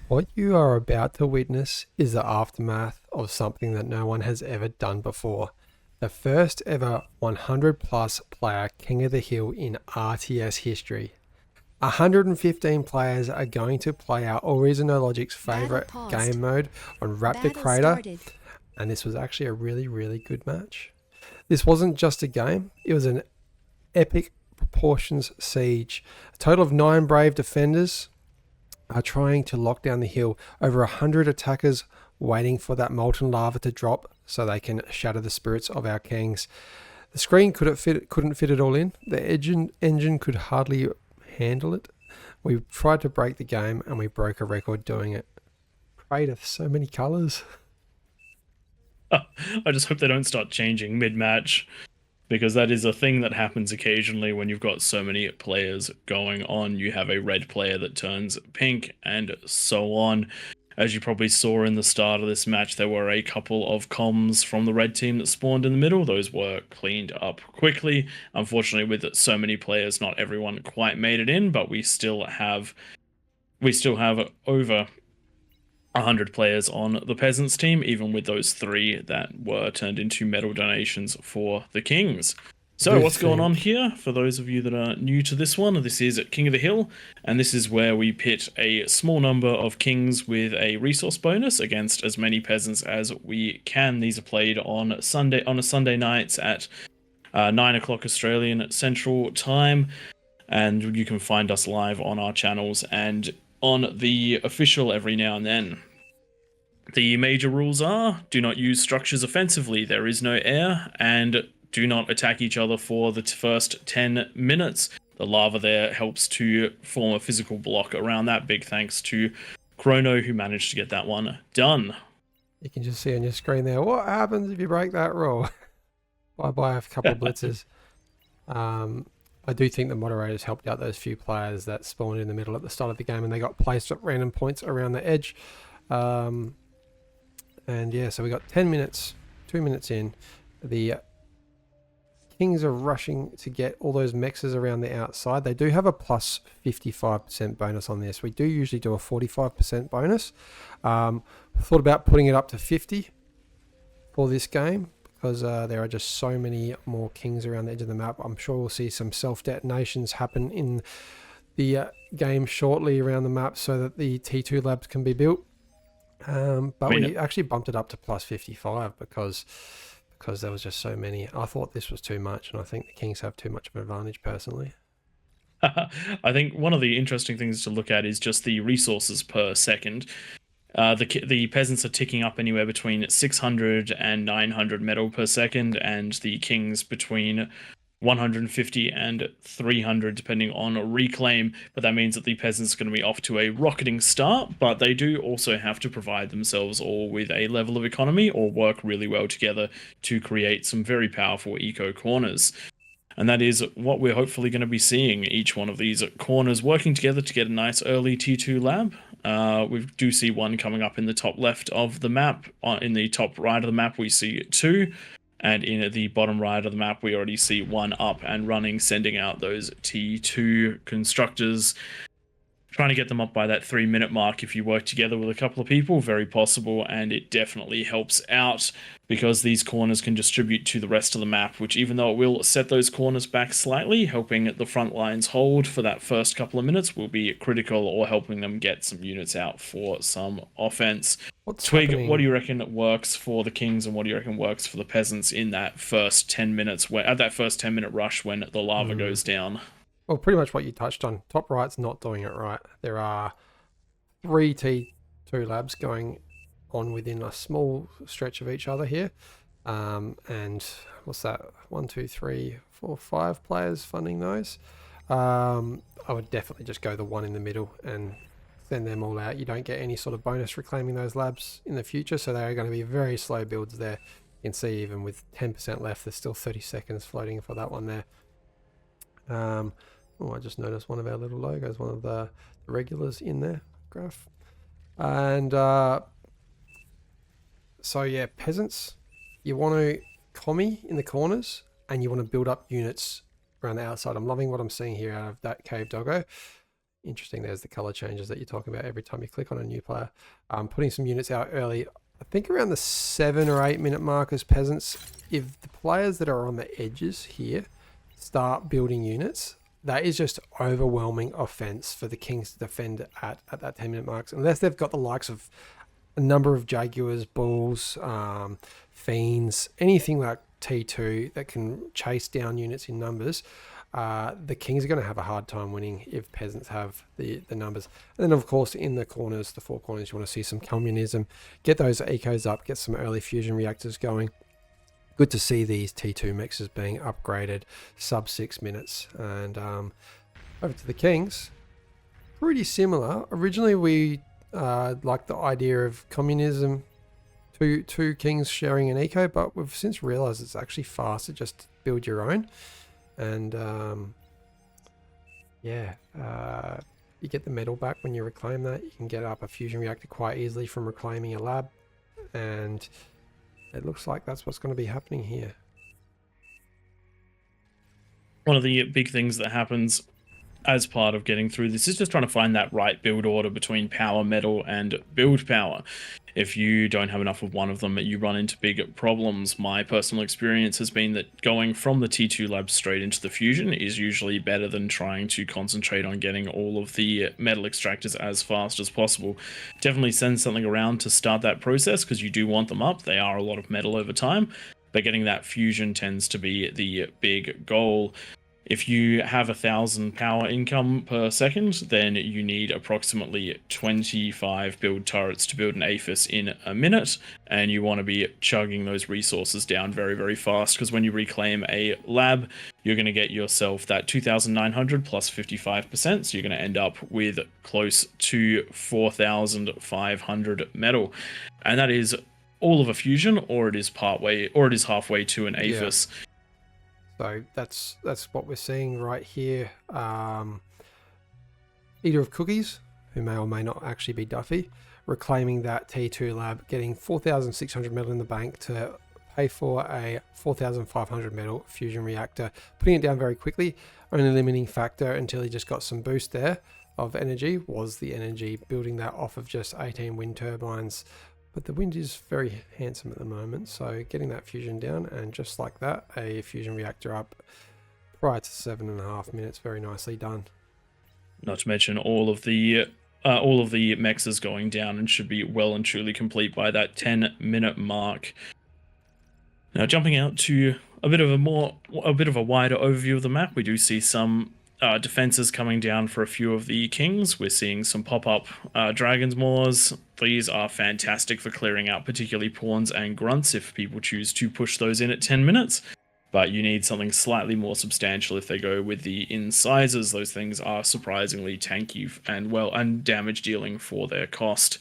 What you are about to witness is the aftermath of something that no one has ever done before. The first ever 100 plus player King of the Hill in RTS history. 115 players are going to play our AllReasonNoLogic's favourite game mode on Raptor Crater, and this was actually a really good match. This wasn't just a game, it was an epic proportions siege. A total of 9 brave defenders are trying to lock down the hill. Over 100 attackers waiting for that molten lava to drop so they can shatter the spirits of our kings. The screen couldn't fit it all in. The engine could hardly handle it. We tried to break the game and we broke a record doing it. Prayed of so many colours. I just hope they don't start changing mid-match, because that is a thing that happens occasionally when you've got so many players going on. You have a red player that turns pink and so on. As you probably saw in the start of this match, there were a couple of comms from the red team that spawned in the middle. Those were cleaned up quickly. Unfortunately, with so many players, not everyone quite made it in, but we still have over 100 players on the Peasants team, even with those 3 that were turned into medal donations for the Kings. So what's going on here? For those of you that are new to this one, this is King of the Hill, and this is where we pit a small number of Kings with a resource bonus against as many Peasants as we can. These are played on a Sunday nights at 9 o'clock Australian Central Time, and you can find us live on our channels and on the official every now and then. The major rules are: do not use structures offensively, there is no air, and do not attack each other for the first 10 minutes. The lava there helps to form a physical block around that. Big thanks to Chrono, who managed to get that one done. You can just see on your screen there, what happens if you break that rule? Bye-bye a couple of blitzers. I do think the moderators helped out those few players that spawned in the middle at the start of the game, and they got placed at random points around the edge. And yeah, so we got 10 minutes, 2 minutes in. The Kings are rushing to get all those mexes around the outside. They do have a plus 55% bonus on this. We do usually do a 45% bonus. Thought about putting it up to 50 for this game, because there are just so many more Kings around the edge of the map. I'm sure we'll see some self-detonations happen in the game shortly around the map so that the T2 labs can be built. But we actually bumped it up to plus 55 because there was just so many. I thought this was too much, and I think the Kings have too much of an advantage personally. I think one of the interesting things to look at is just the resources per second. The Peasants are ticking up anywhere between 600 and 900 metal per second, and the Kings between 150 and 300 depending on reclaim. But that means that the Peasants are going to be off to a rocketing start, but they do also have to provide themselves all with a level of economy or work really well together to create some very powerful eco corners. And that is what we're hopefully going to be seeing, each one of these corners working together to get a nice early T2 lab. We do see one coming up in the top left of the map. In the top right of the map we see 2, and in the bottom right of the map we already see 1 up and running, sending out those T2 constructors. Trying to get them up by that 3-minute mark if you work together with a couple of people, very possible, and it definitely helps out because these corners can distribute to the rest of the map, which, even though it will set those corners back slightly, helping the front lines hold for that first couple of minutes will be critical, or helping them get some units out for some offense. Twig, what do you reckon works for the Kings, and what do you reckon works for the Peasants in that first 10 minutes, at that first 10-minute rush when the lava goes down? Well, pretty much what you touched on. Top right's not doing it right. There are 3 T2 labs going on within a small stretch of each other here. And what's that? 1, 2, 3, 4, 5 players funding those. I would definitely just go the one in the middle and send them all out. You don't get any sort of bonus reclaiming those labs in the future, so they are going to be very slow builds there. You can see even with 10% left, there's still 30 seconds floating for that one there. Oh, I just noticed one of our little logos, one of the regulars in there graph. And so yeah, Peasants, you want to commie in the corners and you want to build up units around the outside. I'm loving what I'm seeing here out of that cave doggo. Interesting. There's the color changes that you're talking about every time you click on a new player. Putting some units out early. I think around the 7 or 8 minute mark as peasants. If the players that are on the edges here start building units, that is just overwhelming offense for the Kings to defend at that 10-minute marks, unless they've got the likes of a number of Jaguars, Bulls, Fiends, anything like T2 that can chase down units in numbers. The Kings are going to have a hard time winning if peasants have the numbers. And then, of course, in the corners, the 4 corners, you want to see some communism. Get those ecos up, get some early fusion reactors going. Good to see these T2 mixes being upgraded sub 6 minutes. And over to the Kings, pretty similar. Originally, we liked the idea of communism, two Kings sharing an eco, but we've since realized it's actually faster just to build your own. And you get the metal back when you reclaim that. You can get up a fusion reactor quite easily from reclaiming a lab, and it looks like that's what's going to be happening here. One of the big things that happens as part of getting through this is just trying to find that right build order between power, metal, and build power. If you don't have enough of one of them, you run into big problems. My personal experience has been that going from the T2 lab straight into the fusion is usually better than trying to concentrate on getting all of the metal extractors as fast as possible. Definitely send something around to start that process, because you do want them up. They are a lot of metal over time, but getting that fusion tends to be the big goal. If you have 1,000 power income per second, then you need approximately 25 build turrets to build an AFIS in a minute, and you want to be chugging those resources down very, very fast, because when you reclaim a lab, you're going to get yourself that 2,900 plus 55%, so you're going to end up with close to 4,500 metal, and that is all of a fusion, or it is halfway to an AFIS. Yeah. So that's what we're seeing right here. Eater of Cookies, who may or may not actually be Duffy, reclaiming that T2 lab, getting 4,600 metal in the bank to pay for a 4,500 metal fusion reactor, putting it down very quickly. Only limiting factor until he just got some boost there of energy was the energy, building that off of just 18 wind turbines. But the wind is very handsome at the moment, so getting that fusion down, and just like that, a fusion reactor up prior to 7.5 minutes. Very nicely done. Not to mention all of the mechs going down, and should be well and truly complete by that 10-minute mark. Now, jumping out to a bit of a wider overview of the map, we do see some defenses coming down for a few of the Kings. We're seeing some pop-up Dragon's Maws. These are fantastic for clearing out particularly pawns and grunts if people choose to push those in at 10 minutes. But you need something slightly more substantial if they go with the incisors. Those things are surprisingly tanky and damage dealing for their cost.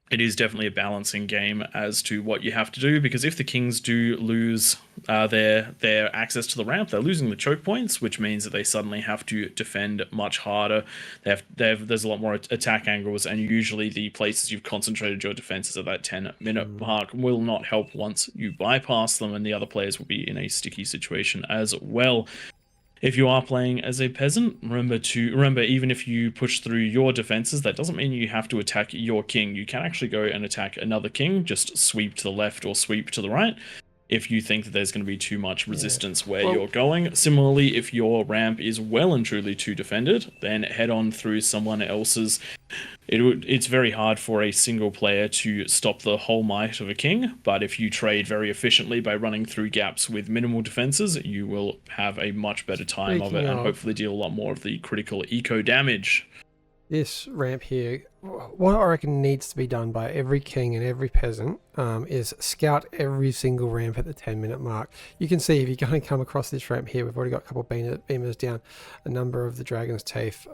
It is definitely a balancing game as to what you have to do, because if the Kings do lose their access to the ramp, they're losing the choke points, which means that they suddenly have to defend much harder. There's a lot more attack angles, and usually the places you've concentrated your defenses at that 10-minute mark will not help once you bypass them, and the other players will be in a sticky situation as well. If you are playing as a peasant, remember even if you push through your defenses, that doesn't mean you have to attack your king. You can actually go and attack another king, just sweep to the left or sweep to the right, if you think that there's going to be too much resistance where you're going. Similarly, if your ramp is well and truly too defended, then head on through someone else's. It's very hard for a single player to stop the whole might of a king, but if you trade very efficiently by running through gaps with minimal defenses, you will have a much better time of it, and hopefully deal a lot more of the critical eco damage. This ramp here, what I reckon needs to be done by every king and every peasant is scout every single ramp at the 10-minute mark. You can see if you're going to come across this ramp here, we've already got a couple of beamers down, a number of the Dragon's Teeth.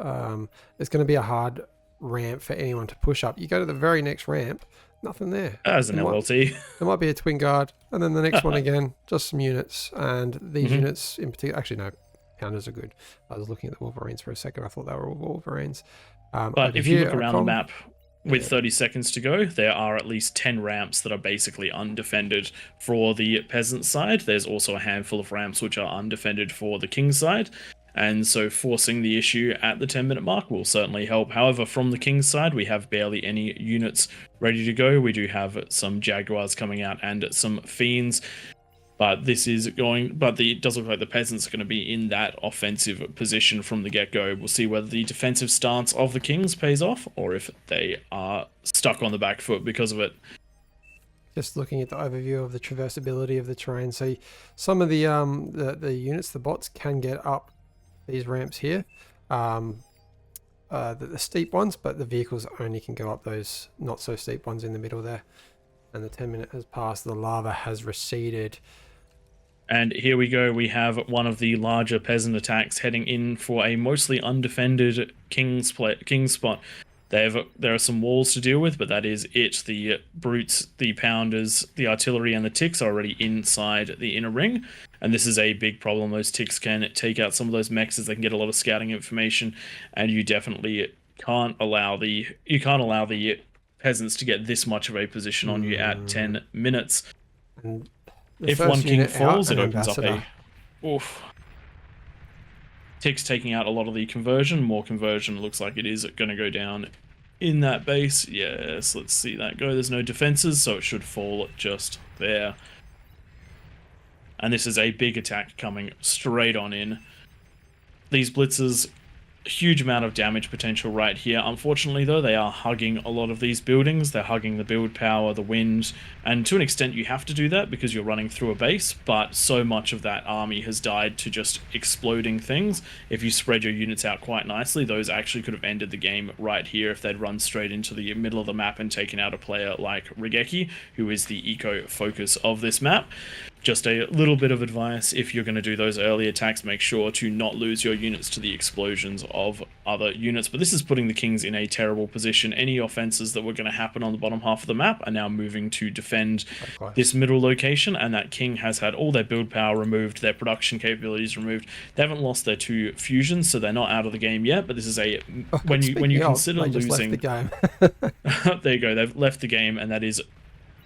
It's going to be a hard ramp for anyone to push up. You go to the very next ramp, nothing there. As an LLT. There might be a twin guard, and then the next one again, just some units. And these units in particular, actually no, Pounders are good. I was looking at the Wolverines for a second, I thought they were all Wolverines. But if you look around the map, with 30 seconds to go, there are at least 10 ramps that are basically undefended for the peasant side. There's also a handful of ramps which are undefended for the king side. And so forcing the issue at the 10-minute mark will certainly help. However, from the King's side, we have barely any units ready to go. We do have some Jaguars coming out and some Fiends. But it does look like the peasants are going to be in that offensive position from the get-go. We'll see whether the defensive stance of the Kings pays off, or if they are stuck on the back foot because of it. Just looking at the overview of the traversability of the terrain, so some of the units, the bots, can get up these ramps here, the steep ones, but the vehicles only can go up those not so steep ones in the middle there. And the 10-minute has passed, the lava has receded. And here we go, we have one of the larger peasant attacks heading in for a mostly undefended king spot. There are some walls to deal with, but that is it. The brutes, the pounders, the artillery, and the ticks are already inside the inner ring, and this is a big problem. Those ticks can take out some of those mechs as they can get a lot of scouting information, and you definitely can't allow the peasants to get this much of a position on you at 10 minutes. And if one king falls, it opens up a... Oof. Ticks taking out a lot of the conversion. More conversion looks like it is going to go down in that base. Yes, let's see that go. There's no defenses, so it should fall just there. And this is a big attack coming straight on in. These blitzers, huge amount of damage potential right here. Unfortunately, though, they are hugging a lot of these buildings. They're hugging the build power, the wind, and to an extent you have to do that because you're running through a base, but so much of that army has died to just exploding things. If you spread your units out quite nicely, those actually could have ended the game right here if they'd run straight into the middle of the map and taken out a player like Regeki, who is the eco focus of this map. Just a little bit of advice: if you're going to do those early attacks, make sure to not lose your units to the explosions of other units. But this is putting the Kings in a terrible position. Any offenses that were going to happen on the bottom half of the map are now moving to defend this middle location, and that King has had all their build power removed, their production capabilities removed. They haven't lost their 2 fusions, so they're not out of the game yet, but this is a... when you consider losing... Left the game. There you go, they've left the game, and that is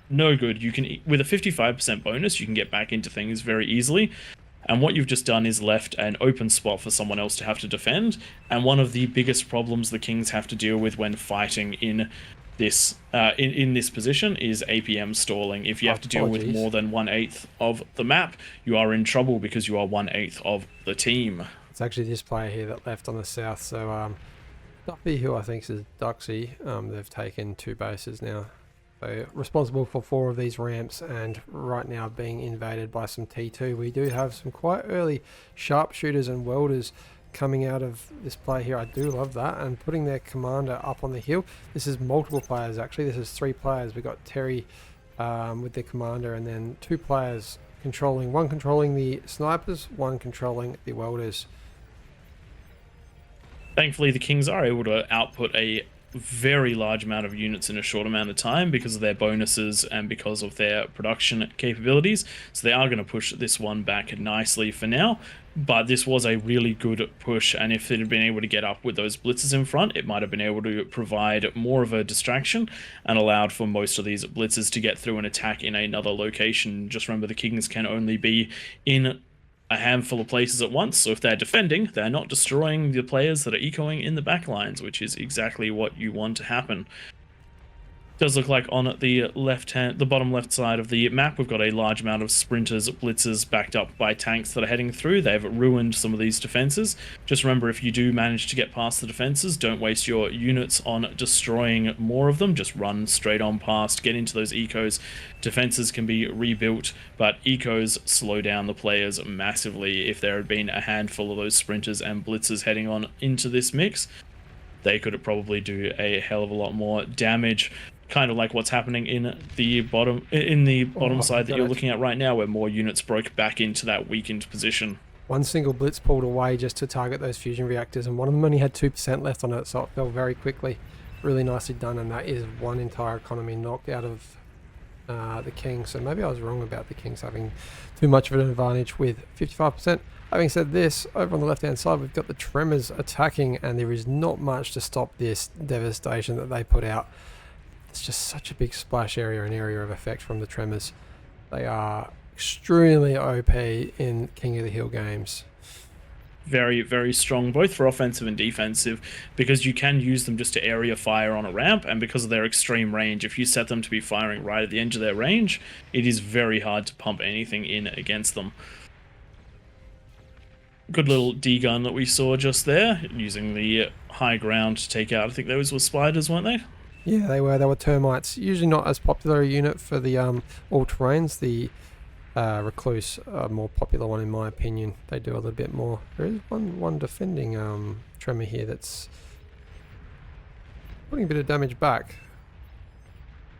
no good. You can, with a 55% bonus, you can get back into things very easily. And what you've just done is left an open spot for someone else to have to defend. And one of the biggest problems the Kings have to deal with when fighting in this in this position is APM stalling. If you have to deal with more than 1/8 of the map, you are in trouble because you are 1/8 of the team. It's actually this player here that left on the south. So Duffy, who I think is Duxy, they've taken 2 bases now. So responsible for 4 of these ramps, and right now being invaded by some T2. We do have some quite early sharpshooters and welders coming out of this play here. I do love that, and putting their commander up on the hill. This is multiple players actually. This is 3 players. We got Terry with their commander, and then 2 players controlling, one controlling the snipers, one controlling the welders. Thankfully, the Kings are able to output a very large amount of units in a short amount of time because of their bonuses and because of their production capabilities. So they are going to push this one back nicely for now, but this was a really good push, and if it had been able to get up with those blitzers in front, it might have been able to provide more of a distraction and allowed for most of these blitzers to get through an attack in another location. Just remember, the Kings can only be in a handful of places at once, so if they're defending, they're not destroying the players that are ecoing in the back lines, which is exactly what you want to happen. Does look like on the bottom left side of the map, we've got a large amount of sprinters, blitzers backed up by tanks that are heading through. They've ruined some of these defenses. Just remember, if you do manage to get past the defenses, don't waste your units on destroying more of them. Just run straight on past, get into those ecos. Defenses can be rebuilt, but ecos slow down the players massively. If there had been a handful of those sprinters and blitzers heading on into this mix, they could probably do a hell of a lot more damage. Kind of like what's happening in the bottom side that you're looking at right now, where more units broke back into that weakened position. One single blitz pulled away just to target those fusion reactors, and one of them only had 2% left on it, so it fell very quickly. Really nicely done, and that is one entire economy knocked out of the Kings. So maybe I was wrong about the Kings having too much of an advantage with 55%. Having said this, over on the left hand side we've got the Tremors attacking, and there is not much to stop this devastation that they put out. It's just such a big splash area and area of effect from the Tremors. They are extremely OP in King of the Hill games. very, very strong, both for offensive and defensive, because you can use them just to area fire on a ramp, and because of their extreme range, if you set them to be firing right at the edge of their range, it is very hard to pump anything in against them. Good little D-gun that we saw just there, using the high ground to take out, I think those were spiders, weren't they? Yeah, they were termites. Usually not as popular a unit for the all-terrains. The recluse, a more popular one in my opinion. They do a little bit more. There is one defending tremor here that's putting a bit of damage back.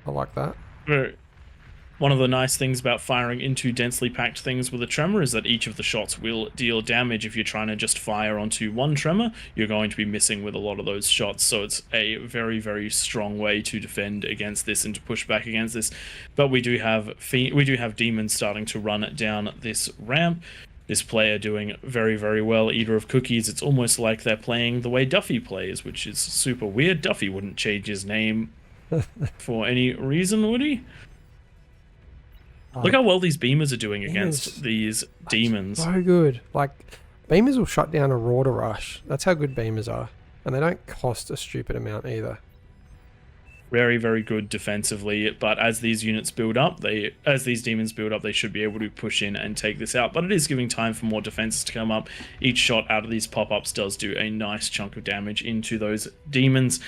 I like that. One of the nice things about firing into densely packed things with a tremor is that each of the shots will deal damage. If you're trying to just fire onto one tremor, you're going to be missing with a lot of those shots. So it's a very, very strong way to defend against this and to push back against this. But we do have demons starting to run down this ramp. This player doing very, very well. Eater of cookies. It's almost like they're playing the way Duffy plays, which is super weird. Duffy wouldn't change his name for any reason, would he? Look how well these beamers are doing against these demons. So good. Like, beamers will shut down a Rorder rush. That's how good beamers are. And they don't cost a stupid amount either. Very, very good defensively, but as these units build up, as these demons build up, they should be able to push in and take this out. But it is giving time for more defenses to come up. Each shot out of these pop-ups does do a nice chunk of damage into those demons.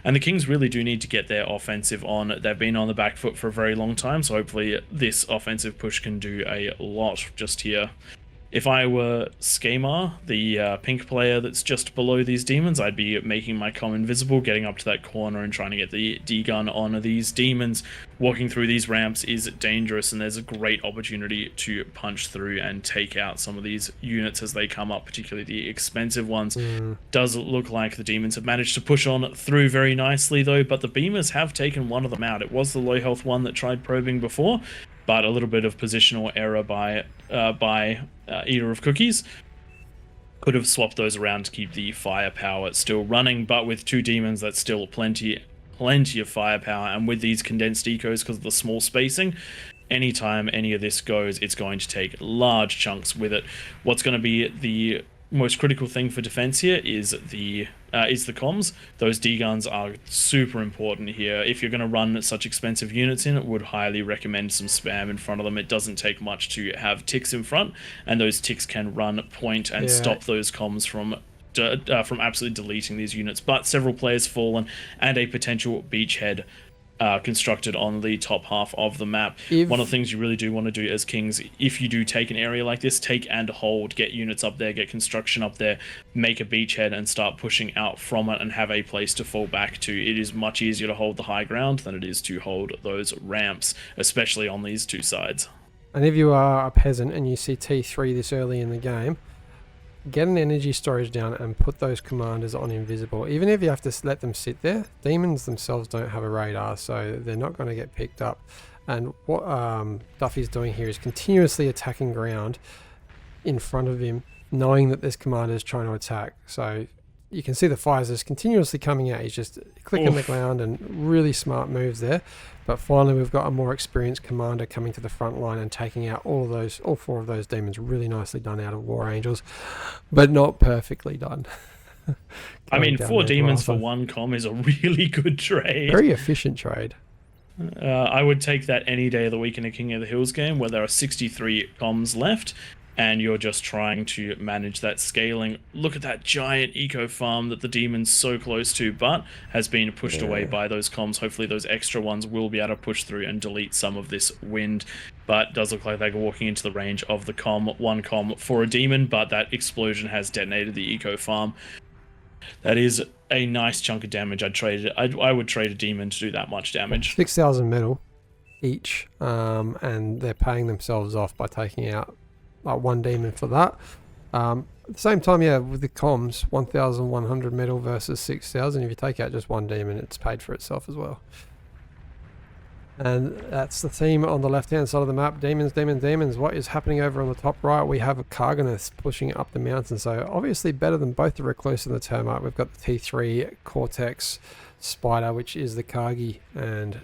And the Kings really do need to get their offensive on. They've been on the back foot for a very long time, so hopefully this offensive push can do a lot just here. If I were Skemar, the pink player that's just below these demons, I'd be making my comm invisible, getting up to that corner and trying to get the D-gun on these demons. Walking through these ramps is dangerous, and there's a great opportunity to punch through and take out some of these units as they come up, particularly the expensive ones. Does look like the demons have managed to push on through very nicely though, but the beamers have taken one of them out. It was the low health one that tried probing before, but a little bit of positional error by Eater of Cookies. Could have swapped those around to keep the firepower still running, but with two demons, that's still plenty of firepower. And with these condensed ecos, because of the small spacing, anytime any of this goes, it's going to take large chunks with it. What's going to be the most critical thing for defense here is the comms. Those D-guns are super important here. If you're going to run such expensive units in, it would highly recommend some spam in front of them. It doesn't take much to have ticks in front, and those ticks can run point and stop those comms from absolutely deleting these units. But several players fallen, and a potential beachhead constructed on the top half of the map. One of the things you really do want to do as Kings, if you do take an area like this, take and hold, get units up there, get construction up there, make a beachhead and start pushing out from it and have a place to fall back to. It is much easier to hold the high ground than it is to hold those ramps, especially on these two sides. And if you are a peasant and you see T3 this early in the game, get an energy storage down and put those commanders on invisible. Even if you have to let them sit there, demons themselves don't have a radar, so they're not going to get picked up. And what Duffy's doing here is continuously attacking ground in front of him, knowing that this commander is trying to attack. So you can see the fires just continuously coming out. He's just clicking the ground, and really smart moves there. But finally, we've got a more experienced commander coming to the front line and taking out all four of those demons. Really nicely done out of War Angels, but not perfectly done. I mean, 4 demons for 1 comm is a really good trade. Very efficient trade. I would take that any day of the week in a King of the Hills game where there are 63 comms left, and you're just trying to manage that scaling. Look at that giant eco farm that the demon's so close to, but has been pushed away by those comms. Hopefully those extra ones will be able to push through and delete some of this wind. But it does look like they're walking into the range of the comm. 1 comm for a demon, but that explosion has detonated the eco farm. That is a nice chunk of damage. I would trade a demon to do that much damage. 6,000 metal each, and they're paying themselves off by taking out like 1 demon for that. At the same time, with the comms, 1,100 metal versus 6,000. If you take out just 1 demon, it's paid for itself as well. And that's the theme on the left-hand side of the map. Demons, demons, demons. What is happening over on the top right? We have a Cargonist pushing up the mountain. So obviously better than both the Recluse and the Termite. We've got the T3 Cortex Spider, which is the Kargi, and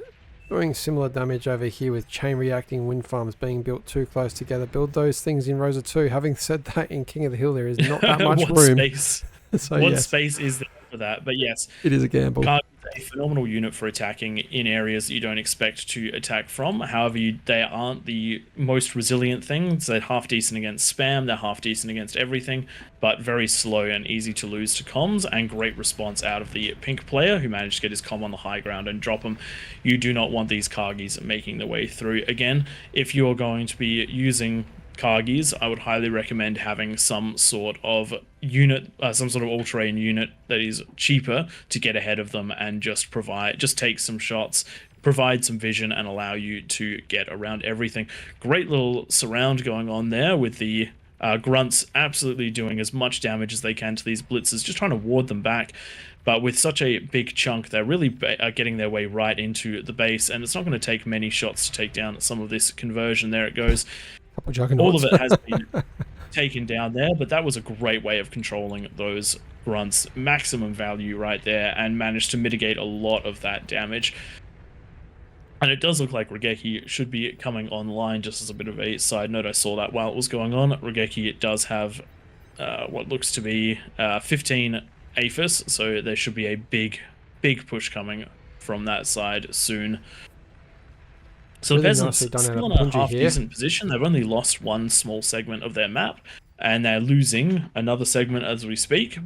Doing similar damage over here with chain reacting wind farms being built too close together. Build those things in rows of 2. Having said that, in King of the Hill there is not that much what room. space? So What yes, space is there for that? But yes, it is a gamble. Karg is a phenomenal unit for attacking in areas that you don't expect to attack from. However, they aren't the most resilient things. They're half decent against spam, they're half decent against everything, but very slow and easy to lose to comms, and great response out of the pink player who managed to get his comm on the high ground and drop him. You do not want these Kargis making their way through. Again, if you're going to be using Kargis, I would highly recommend having some sort of unit, some sort of all-terrain unit that is cheaper to get ahead of them and just take some shots, provide some vision, and allow you to get around everything. Great little surround going on there with the grunts absolutely doing as much damage as they can to these blitzers, just trying to ward them back. But with such a big chunk, they're really getting their way right into the base, and it's not going to take many shots to take down some of this conversion. There it goes. All of it has been taken down there, but that was a great way of controlling those grunts. Maximum value right there, and managed to mitigate a lot of that damage. And it does look like Regeki should be coming online. Just as a bit of a side note, I saw that while it was going on. Regeki does have what looks to be 15 APHIS, so there should be a big push coming from that side soon. So really the peasants still in a half-decent position. They've only lost one small segment of their map, and they're losing another segment as we speak.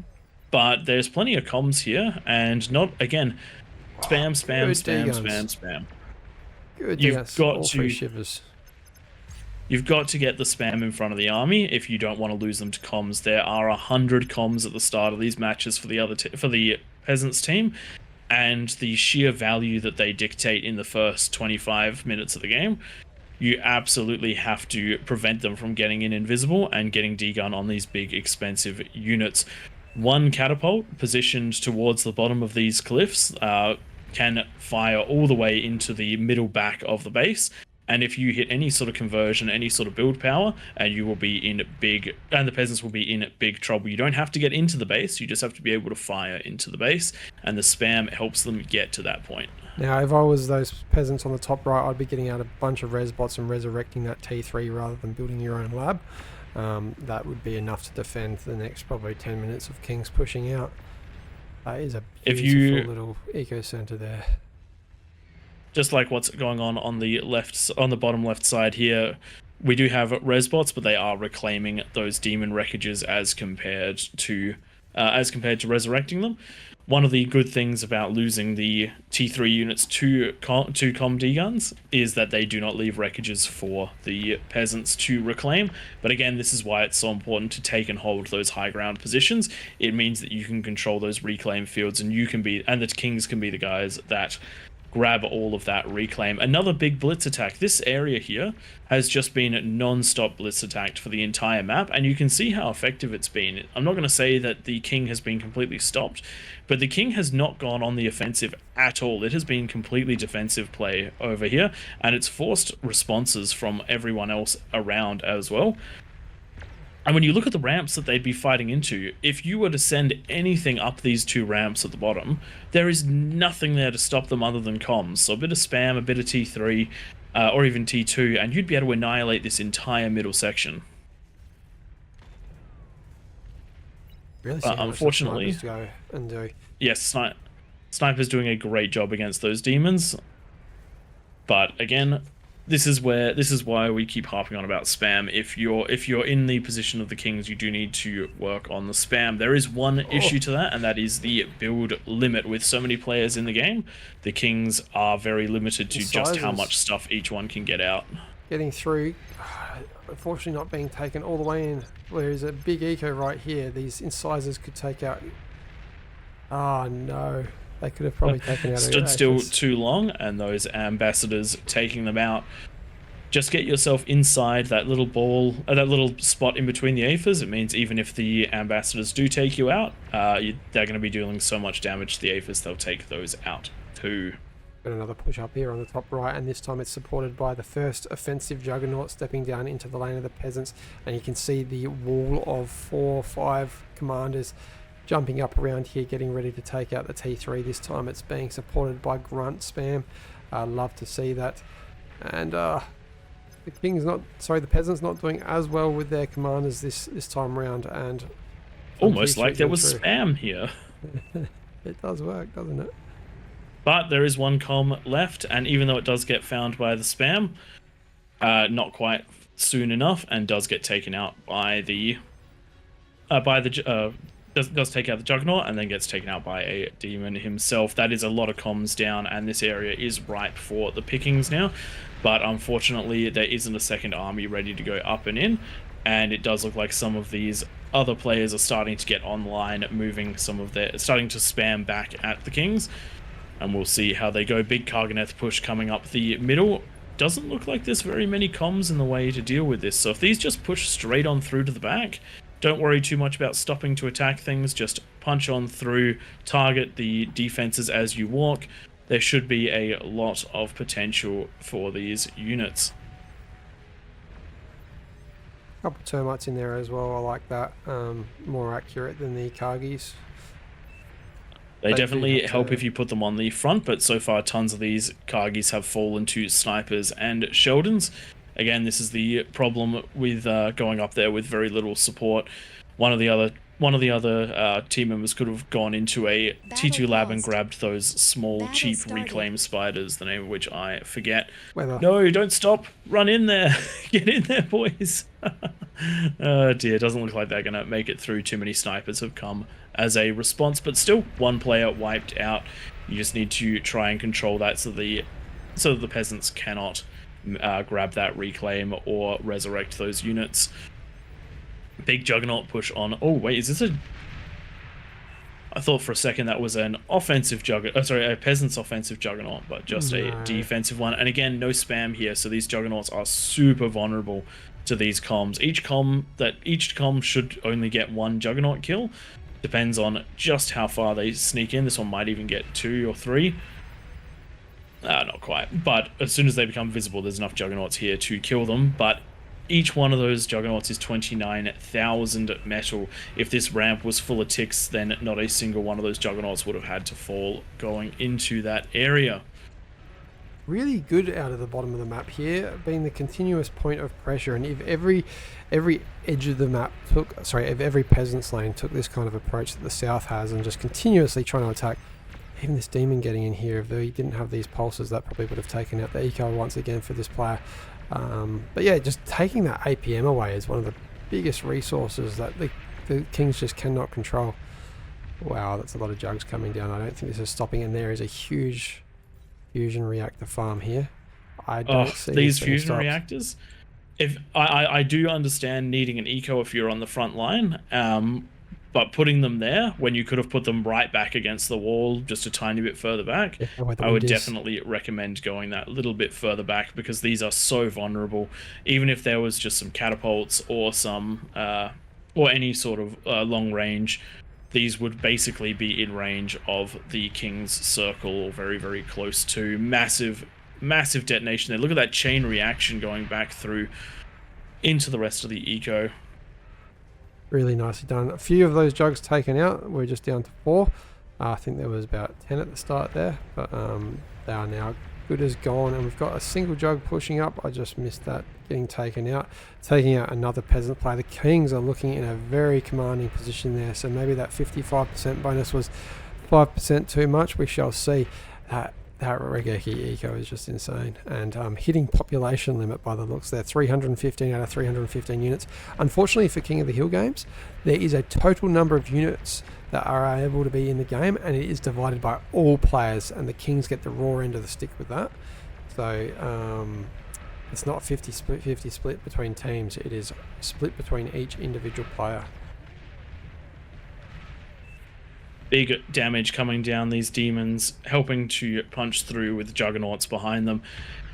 But there's plenty of comms here, and not, again, spam. Good, You've got all 3 shivers. You've got to get the spam in front of the army if you don't want to lose them to comms. There are 100 comms at the start of these matches for the peasants team. And the sheer value that they dictate in the first 25 minutes of the game, you absolutely have to prevent them from getting in invisible and getting D-gun on these big, expensive units. One catapult positioned towards the bottom of these cliffs can fire all the way into the middle back of the base. And if you hit any sort of conversion, any sort of build power, and you will be in and the peasants will be in big trouble. You don't have to get into the base, you just have to be able to fire into the base, and the spam helps them get to that point. Now, if I was those peasants on the top right, I'd be getting out a bunch of res bots and resurrecting that T3 rather than building your own lab. That would be enough to defend the next probably 10 minutes of Kings pushing out. That is a beautiful little eco center there. Just like what's going on the bottom left side here, we do have res bots, but they are reclaiming those demon wreckages as compared to resurrecting them. One of the good things about losing the T3 units to Com D guns is that they do not leave wreckages for the peasants to reclaim. But again, this is why it's so important to take and hold those high ground positions. It means that you can control those reclaim fields, and the Kings can be the guys that grab all of that reclaim. Another big blitz attack. This area here has just been non-stop blitz attacked for the entire map, and you can see how effective it's been. I'm not going to say that the King has been completely stopped, but the King has not gone on the offensive at all. It has been completely defensive play over here, and it's forced responses from everyone else around as well. And when you look at the ramps that they'd be fighting into, if you were to send anything up these 2 ramps at the bottom, there is nothing there to stop them other than comms. So a bit of spam, a bit of T3, or even T2, and you'd be able to annihilate this entire middle section. Really, unfortunately, go and do. Yes, Sniper's doing a great job against those demons. But again, this is why we keep harping on about spam. If you're in the position of the Kings, you do need to work on the spam. There is one issue to that, and that is the build limit. With so many players in the game, the Kings are very limited to just how much stuff each one can get out. Getting through, unfortunately not being taken all the way in. There is a big eco right here. These incisors could take out. Oh no. They could have probably taken out. Stood still too long, and those ambassadors taking them out. Just get yourself inside that little ball, that little spot in between the APHIS. It means even if the ambassadors do take you out, they're going to be dealing so much damage to the APHIS, they'll take those out too. Got another push up here on the top right, and this time it's supported by the first offensive Juggernaut stepping down into the lane of the peasants, and you can see the wall of 4 or 5 commanders jumping up around here, getting ready to take out the T3. This time it's being supported by grunt spam. Love to see that. And the peasants not doing as well with their commanders this time around, and almost like there was spam here. It does work, doesn't it? But there is one comm left, and even though it does get found by the spam, not quite soon enough, and does get taken out by the does take out the Juggernaut, and then gets taken out by a demon himself. That is a lot of comms down, and this area is ripe for the pickings now. But unfortunately, there isn't a second army ready to go up and in, and it does look like some of these other players are starting to get online, starting to spam back at the Kings, and we'll see how they go. Big Karganeth push coming up the middle. Doesn't look like there's very many comms in the way to deal with this, so if these just push straight on through to the back, don't worry too much about stopping to attack things, just punch on through, target the defenses as you walk. There should be a lot of potential for these units. Couple termites in there as well, I like that. More accurate than the Kargis. They definitely help if you put them on the front, but so far tons of these Kargis have fallen to snipers and Sheldons. Again, this is the problem with going up there with very little support. One of the other team members could have gone into a T2 lab and grabbed those small, cheap reclaim spiders, the name of which I forget. No, don't stop. Run in there. Get in there, boys. Oh dear, doesn't look like they're going to make it through. Too many snipers have come as a response, but still one player wiped out. You just need to try and control that so that the peasants cannot grab that reclaim or resurrect those units. Big Juggernaut push on. Oh wait, is this a... I thought for a second that was an offensive Juggernaut. Sorry, a peasant's offensive Juggernaut, but just a defensive one. And again, no spam here, so these Juggernauts are super vulnerable to these comms. Each comm should only get one Juggernaut kill. Depends on just how far they sneak in. This one might even get 2 or 3. Not quite. But as soon as they become visible, there's enough Juggernauts here to kill them. But each one of those Juggernauts is 29,000 metal. If this ramp was full of ticks, then not a single one of those Juggernauts would have had to fall going into that area. Really good out of the bottom of the map here, being the continuous point of pressure. And if every edge of the map if every peasant's lane took this kind of approach that the south has, and just continuously trying to attack, even this demon getting in here, if they didn't have these pulses, that probably would have taken out the eco once again for this player. But yeah, just taking that APM away is one of the biggest resources that the Kings just cannot control. Wow, that's a lot of jugs coming down. I don't think this is stopping, and there is a huge fusion reactor farm here. I don't see these fusion reactors. If I do understand needing an eco if you're on the front line, but putting them there when you could have put them right back against the wall just a tiny bit further back, I would definitely recommend going that little bit further back, because these are so vulnerable. Even if there was just some catapults or some or any sort of long range, these would basically be in range of the King's circle, or very, very close to. Massive detonation there. Look at that chain reaction going back through into the rest of the eco. Really nicely done. A few of those jugs taken out. We're just down to 4. I think there was about 10 at the start there, but they are now good as gone. And we've got a single jug pushing up. I just missed that getting taken out. Taking out another peasant player. The Kings are looking in a very commanding position there, so maybe that 55% bonus was 5% too much. We shall see. That Regeki eco is just insane, and hitting population limit by the looks there. 315 out of 315 units. Unfortunately for King of the Hill games, there is a total number of units that are able to be in the game, and it is divided by all players, and the Kings get the raw end of the stick with that. So it's not 50 split between teams, it is split between each individual player. Big damage coming down, these demons helping to punch through with Juggernauts behind them,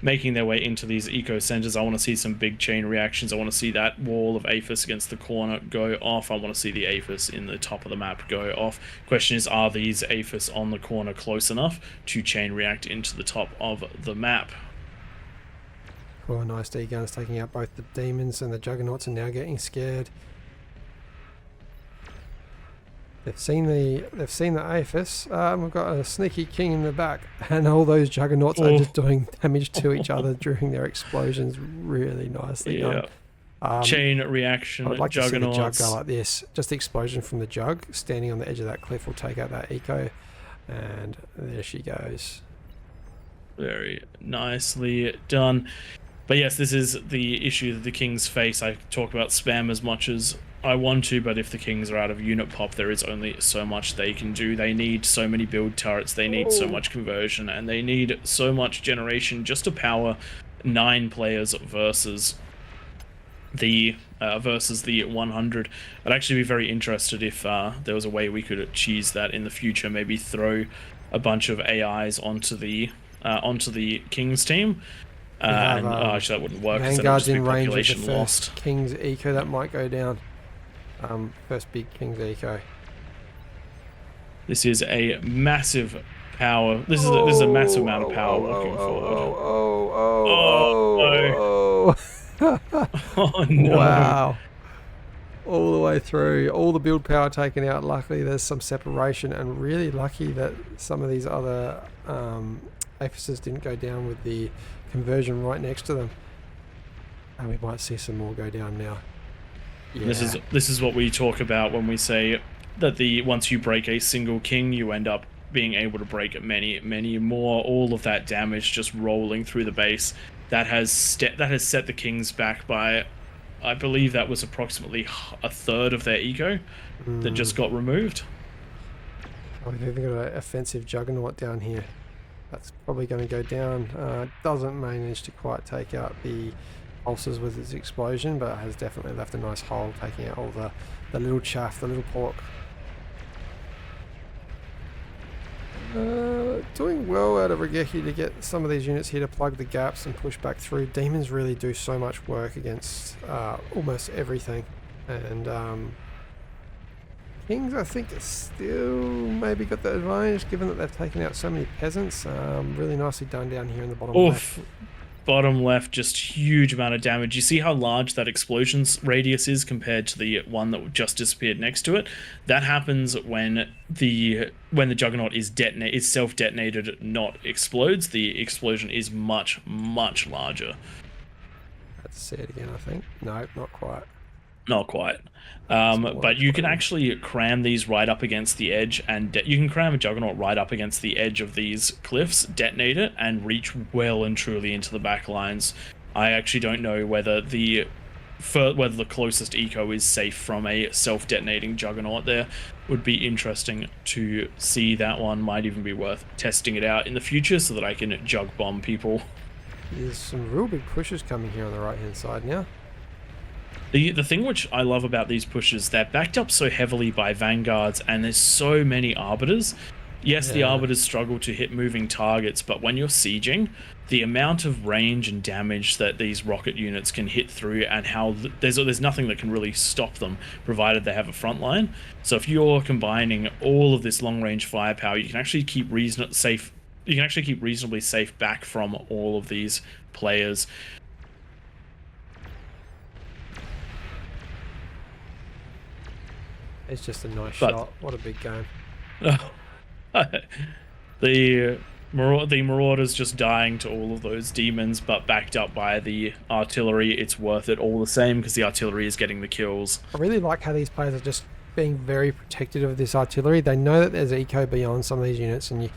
making their way into these eco centers. I want to see some big chain reactions. I want to see that wall of Aphis against the corner go off. I want to see the Aphis in the top of the map go off. Question is, are these Aphis on the corner close enough to chain react into the top of the map? Oh, nice D-guns taking out both the demons, and the Juggernauts are now getting scared. They've seen the AFS. We've got a sneaky king in the back, and all those juggernauts are just doing damage to each other during their explosions. Really nicely done. Chain reaction. I would like to see the jug Juggernauts. go like this. Just the explosion from the jug standing on the edge of that cliff will take out that eco, and there she goes. Very nicely done. But yes, this is the issue that the Kings face. I talk about spam as much as I want to, but if the Kings are out of unit pop, there is only so much they can do. They need so many build turrets, they need so much conversion, and they need so much generation just to power 9 players versus the 100. I'd actually be very interested if there was a way we could cheese that in the future. Maybe throw a bunch of AIs onto the Kings team. Actually, that wouldn't work. Vanguard's in range of the population first lost. King's eco that might go down. First big King's eco. This is a massive power. This is a massive amount of power walking forward. Oh no! Wow! All the way through, all the build power taken out. Luckily, there's some separation, and really lucky that some of these other AFSs didn't go down with the conversion right next to them. And we might see some more go down now. Yeah. This is what we talk about when we say that once you break a single king, you end up being able to break many more. All of that damage just rolling through the base. That has set the Kings back by, I believe that was approximately a third of their eco that just got removed. Oh, they've got an offensive juggernaut down here. That's probably going to go down. Doesn't manage to quite take out the pulses with its explosion, but has definitely left a nice hole, taking out all the little chaff, the little pork. Doing well out of Regeki to get some of these units here to plug the gaps and push back through. Demons really do so much work against almost everything, and Kings, I think, still maybe got the advantage given that they've taken out so many peasants. Really nicely done down here in the bottom left. Bottom left, just huge amount of damage. You see how large that explosion's radius is compared to the one that just disappeared next to it? That happens when the Juggernaut is self-detonated, not explodes. The explosion is much larger. Let's see it again, I think. No, not quite. Not quite. But you can actually cram these right up against the edge, and you can cram a Juggernaut right up against the edge of these cliffs, detonate it, and reach well and truly into the back lines. I actually don't know whether the closest eco is safe from a self-detonating Juggernaut. There would be interesting to see. That one might even be worth testing it out in the future so that I can jug bomb people. There's some real big pushes coming here on the right hand side now. The thing which I love about these pushes, they're backed up so heavily by vanguards, and there's so many arbiters. Yes, the arbiters struggle to hit moving targets, but when you're sieging, the amount of range and damage that these rocket units can hit through, and how there's nothing that can really stop them, provided they have a front line. So if you're combining all of this long-range firepower, you can actually keep reasonably safe back from all of these players. It's just a nice shot. What a big game. The Marauders just dying to all of those demons, but backed up by the artillery. It's worth it all the same because the artillery is getting the kills. I really like how these players are just being very protective of this artillery. They know that there's eco beyond some of these units, and you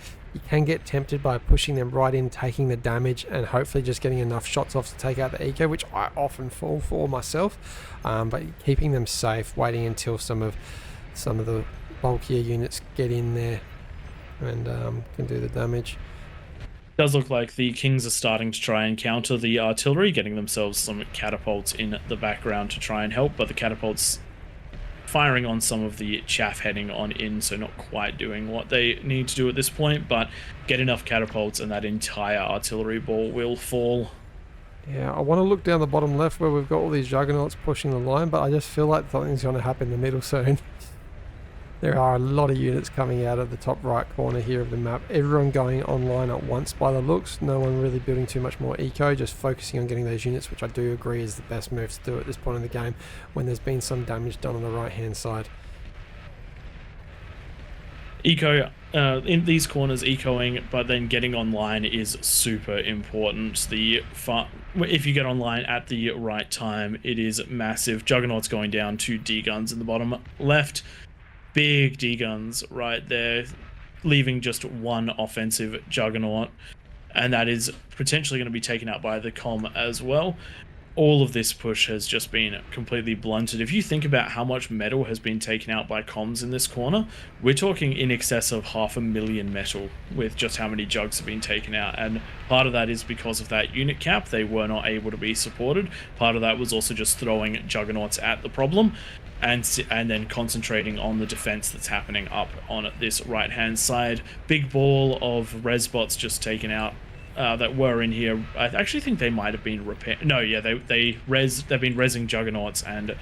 can get tempted by pushing them right in, taking the damage, and hopefully just getting enough shots off to take out the eco, which I often fall for myself. But keeping them safe, waiting until some of the bulkier units get in there and can do the damage. It does look like the Kings are starting to try and counter the artillery, getting themselves some catapults in the background to try and help, but the catapults firing on some of the chaff heading on in, so not quite doing what they need to do at this point, but get enough catapults and that entire artillery ball will fall. Yeah, I want to look down the bottom left where we've got all these juggernauts pushing the line, but I just feel like something's going to happen in the middle soon. There are a lot of units coming out of the top right corner here of the map. Everyone going online at once by the looks. No one really building too much more eco, just focusing on getting those units, which I do agree is the best move to do at this point in the game when there's been some damage done on the right hand side. Eco in these corners, ecoing, but then getting online is super important. If you get online at the right time, it is massive. Juggernaut's going down to D guns in the bottom left. Big D guns right there, leaving just one offensive Juggernaut, and that is potentially going to be taken out by the comm as well. All of this push has just been completely blunted. If you think about how much metal has been taken out by comms in this corner, we're talking in excess of 500,000 metal with just how many jugs have been taken out. And part of that is because of that unit cap. They were not able to be supported. Part of that was also just throwing juggernauts at the problem and then concentrating on the defense that's happening up on this right-hand side. Big ball of res bots just taken out. That were in here. I actually think they might have been repaired. No, yeah, they've been rezzing juggernauts and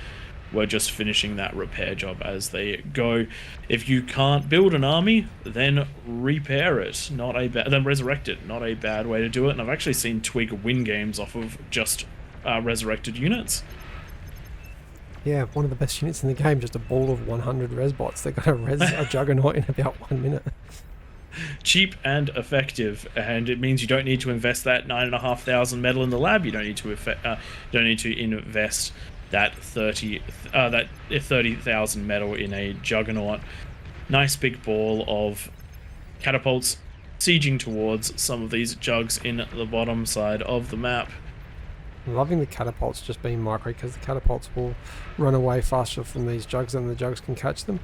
were just finishing that repair job as they go. If you can't build an army, then repair it. Then resurrect it. Not a bad way to do it. And I've actually seen Twig win games off of just resurrected units. Yeah, one of the best units in the game. Just a ball of 100 res bots. They're gonna res a juggernaut in about 1 minute. Cheap and effective, and it means you don't need to invest that 9,500 metal in the lab. You don't need to invest that 30,000 metal in a juggernaut. Nice big ball of catapults sieging towards some of these jugs in the bottom side of the map. I'm loving the catapults just being micro because the catapults will run away faster from these jugs than the jugs can catch them.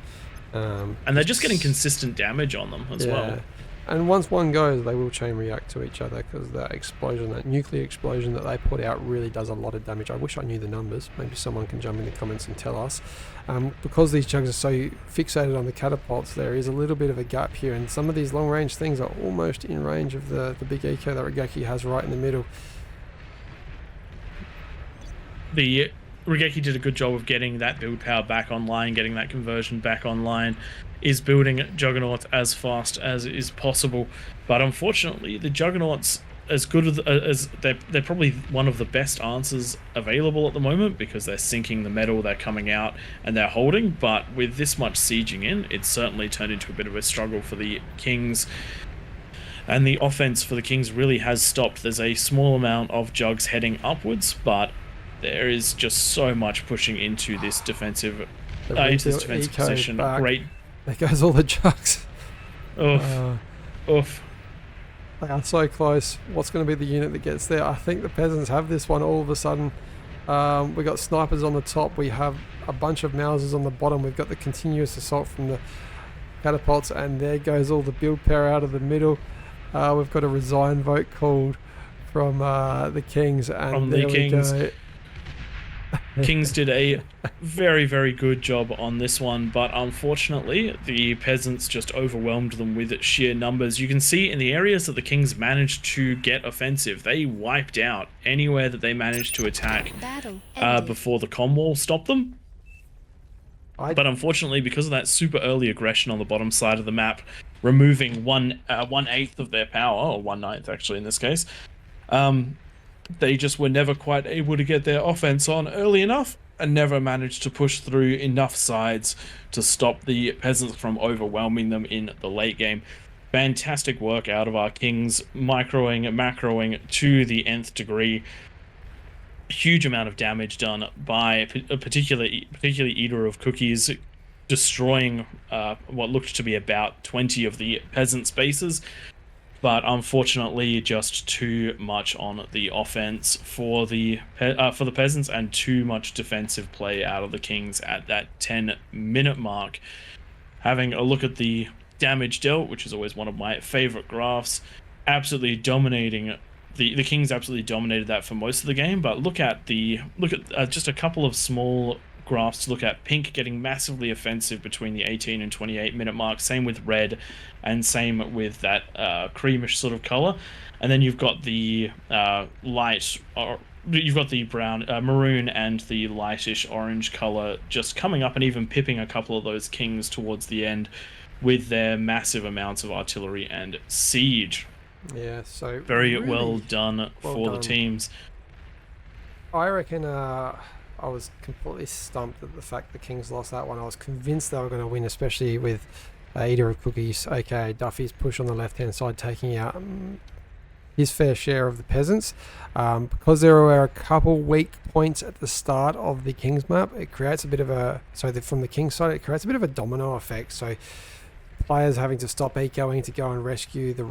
And they're just getting consistent damage on them as well. And once one goes, they will chain react to each other because that explosion, that nuclear explosion that they put out really does a lot of damage. I wish I knew the numbers. Maybe someone can jump in the comments and tell us. Because these jugs are so fixated on the catapults, there is a little bit of a gap here, and some of these long range things are almost in range of the big eco that Regeki has right in the middle. The Regeki did a good job of getting that build power back online, getting that conversion back online, is building Juggernauts as fast as is possible. But unfortunately, the Juggernauts, as good as they're probably one of the best answers available at the moment because they're sinking the metal, they're coming out and they're holding. But with this much sieging in, it's certainly turned into a bit of a struggle for the Kings. And the offense for the Kings really has stopped. There's a small amount of jugs heading upwards, but there is just so much pushing into this defensive position. Back. Great. There goes all the jugs. Oof. They are so close. What's going to be the unit that gets there? I think the peasants have this one all of a sudden. We got snipers on the top. We have a bunch of Mausers on the bottom. We've got the continuous assault from the catapults, and there goes all the build power out of the middle. We've got a resign vote called from the Kings, and from there the Kings. We go. Kings did a very, very good job on this one, but unfortunately the peasants just overwhelmed them with sheer numbers. You can see in the areas that the Kings managed to get offensive, they wiped out anywhere that they managed to attack before the comm wall stopped them. But unfortunately, because of that super early aggression on the bottom side of the map, removing 1/8 of their power, or 1/9 actually in this case, they just were never quite able to get their offense on early enough and never managed to push through enough sides to stop the peasants from overwhelming them in the late game. Fantastic work out of our Kings, macroing to the nth degree. Huge amount of damage done by a particularly Eater of Cookies, destroying what looked to be about 20 of the peasants' bases. But unfortunately, just too much on the offense for the peasants, and too much defensive play out of the Kings at that 10-minute mark. Having a look at the damage dealt, which is always one of my favorite graphs, absolutely dominating. The Kings absolutely dominated that for most of the game. But look at just a couple of small graphs to look at. Pink getting massively offensive between the 18 and 28-minute mark. Same with red, and same with that creamish sort of color. And then you've got the you've got the brown, maroon, and the lightish orange color just coming up and even pipping a couple of those Kings towards the end with their massive amounts of artillery and siege. Yeah, so very really well done for the teams. I reckon I was completely stumped at the fact the Kings lost that one. I was convinced they were going to win, especially with Eater of Cookies, aka Duffy's push on the left-hand side, taking out his fair share of the peasants. Because there were a couple weak points at the start of the King's map, it creates a bit of a... from the King's side, it creates a bit of a domino effect. So players having to stop ecoing to go and rescue the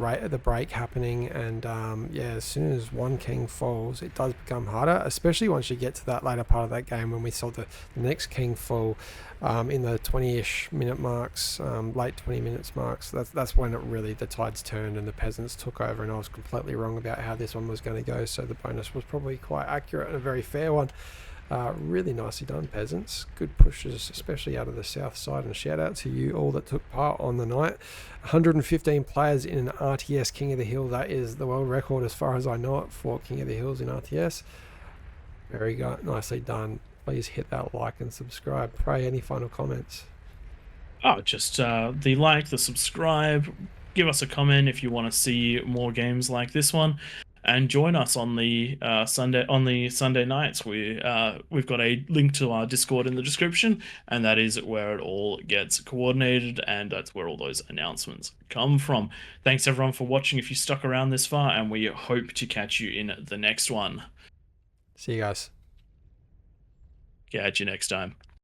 break happening, and yeah, as soon as one king falls, it does become harder, especially once you get to that later part of that game when we saw the next king fall in the 20-ish minute marks, late 20 minutes marks. That's when it really, the tides turned and the peasants took over, and I was completely wrong about how this one was going to go, so the bonus was probably quite accurate and a very fair one. Really nicely done, peasants. Good pushes, especially out of the south side, and shout out to you all that took part on the night. 115 players in an RTS King of the Hill. That is the world record as far as I know it for King of the Hills in RTS. Very good, nicely done. Please hit that like and subscribe. Pray, any final comments? Oh, just the like, the subscribe, give us a comment if you want to see more games like this one, and join us on the Sunday nights. We've got a link to our Discord in the description, and that is where it all gets coordinated, and that's where all those announcements come from. Thanks everyone for watching if you stuck around this far, and we hope to catch you in the next one. See you guys. Catch you next time.